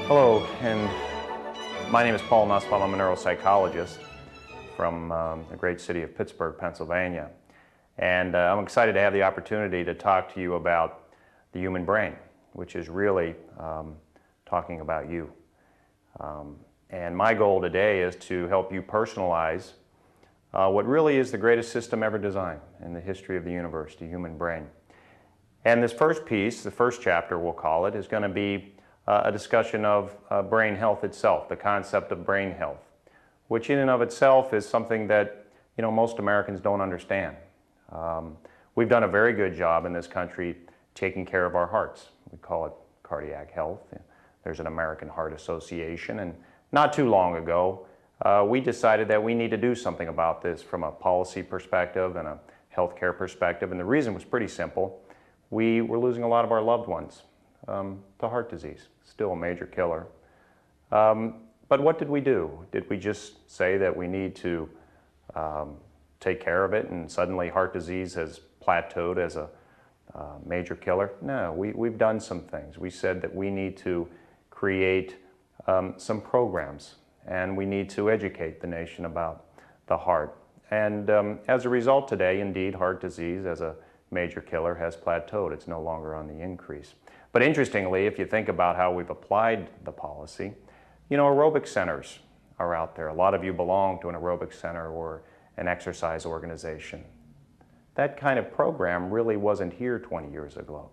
Hello, and my name is Paul Nussbaum. I'm a neuropsychologist from the great city of Pittsburgh, Pennsylvania. And I'm excited to have the opportunity to talk to you about the human brain, which is really talking about you. And my goal today is to help you personalize what really is the greatest system ever designed in the history of the universe, the human brain. And this first piece, the first chapter we'll call it, is going to be a discussion of brain health itself, the concept of brain health, which in and of itself is something that most Americans don't understand. We've done a very good job in this country taking care of our hearts. We call it cardiac health. There's an American Heart Association, and not too long ago we decided that we need to do something about this from a policy perspective and a healthcare perspective, and the reason was pretty simple. We were losing a lot of our loved ones to heart disease, still a major killer. But what did we do? Did we just say that we need to take care of it and suddenly heart disease has plateaued as a major killer? No, we've done some things. We said that we need to create some programs, and we need to educate the nation about the heart. And as a result today, indeed, heart disease as a major killer has plateaued. It's no longer on the increase. But interestingly, if you think about how we've applied the policy, aerobic centers are out there. A lot of you belong to an aerobic center or an exercise organization. That kind of program really wasn't here 20 years ago.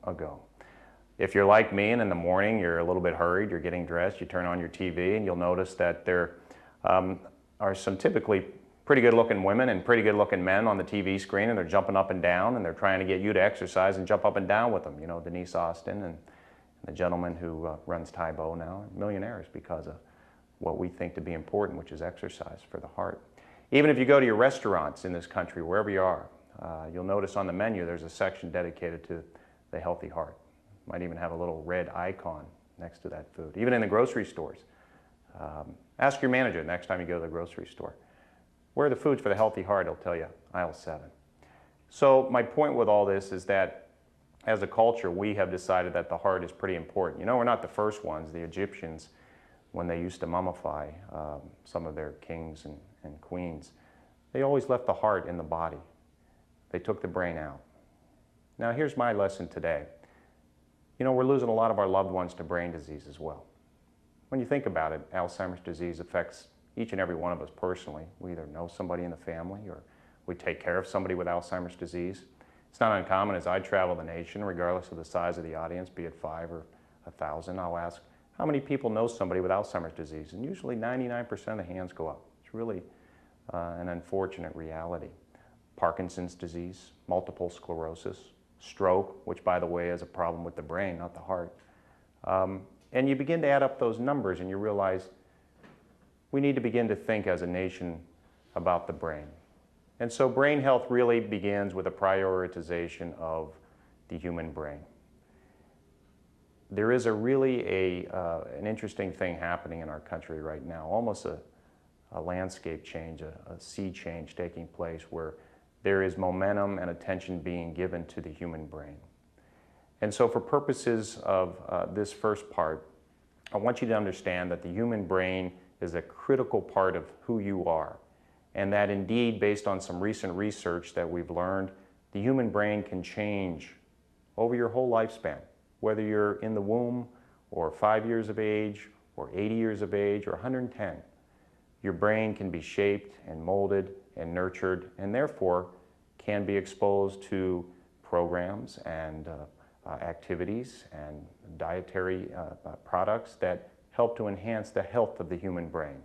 If you're like me and in the morning you're a little bit hurried, you're getting dressed, you turn on your TV and you'll notice that there are some typically pretty good looking women and pretty good looking men on the TV screen, and they're jumping up and down and they're trying to get you to exercise and jump up and down with them. Denise Austin and the gentleman who runs Taibo now, millionaires because of what we think to be important, which is exercise for the heart. Even if you go to your restaurants in this country, wherever you are, you'll notice on the menu there's a section dedicated to the healthy heart. Might even have a little red icon next to that food. Even in the grocery stores. Ask your manager next time you go to the grocery store, where are the foods for the healthy heart? He'll tell you, aisle 7. So my point with all this is that as a culture, we have decided that the heart is pretty important. We're not the first ones. The Egyptians, when they used to mummify some of their kings and queens, they always left the heart in the body. They took the brain out. Now here's my lesson today. We're losing a lot of our loved ones to brain disease as well. When you think about it, Alzheimer's disease affects each and every one of us personally. We either know somebody in the family or we take care of somebody with Alzheimer's disease. It's not uncommon as I travel the nation, regardless of the size of the audience, be it 5 or 1,000, I'll ask, how many people know somebody with Alzheimer's disease? And usually 99% of the hands go up. It's really an unfortunate reality. Parkinson's disease, multiple sclerosis, stroke, which by the way is a problem with the brain, not the heart. And you begin to add up those numbers and you realize we need to begin to think as a nation about the brain. And so brain health really begins with a prioritization of the human brain. There is really an interesting thing happening in our country right now, almost a landscape change, a sea change taking place where there is momentum and attention being given to the human brain. And so for purposes of this first part, I want you to understand that the human brain is a critical part of who you are. And that indeed, based on some recent research that we've learned, the human brain can change over your whole lifespan. Whether you're in the womb, or 5 years of age, or 80 years of age, or 110, your brain can be shaped and molded and nurtured, and therefore can be exposed to programs and activities and dietary products that help to enhance the health of the human brain.